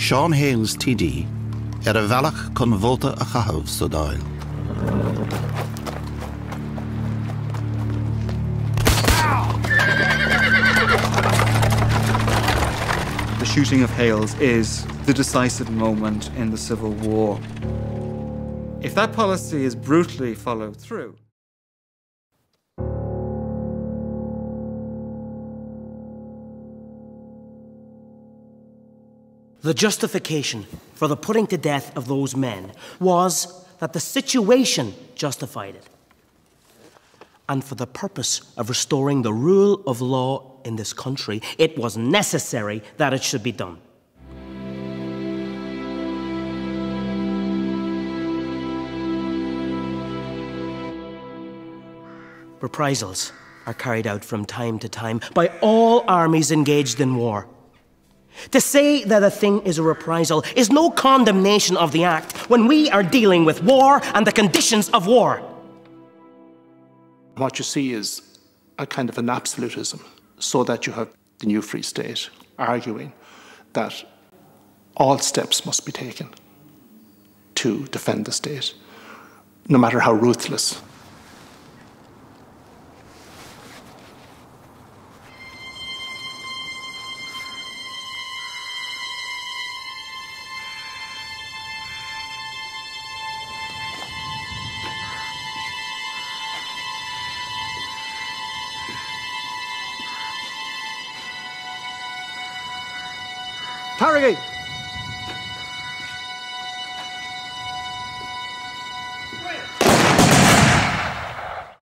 Sean Hales TD a bhealach chun bhóta a chathamh sa dáil. The shooting of Hales is the decisive moment in the Civil War. If that policy is brutally followed through, the justification for the putting to death of those men was that the situation justified it, and for the purpose of restoring the rule of law in this country, it was necessary that it should be done. Reprisals are carried out from time to time by all armies engaged in war. To say that a thing is a reprisal is no condemnation of the act when we are dealing with war and the conditions of war. What you see is a kind of an absolutism, so that you have the new Free State arguing that all steps must be taken to defend the state, no matter how ruthless. Chorcaí!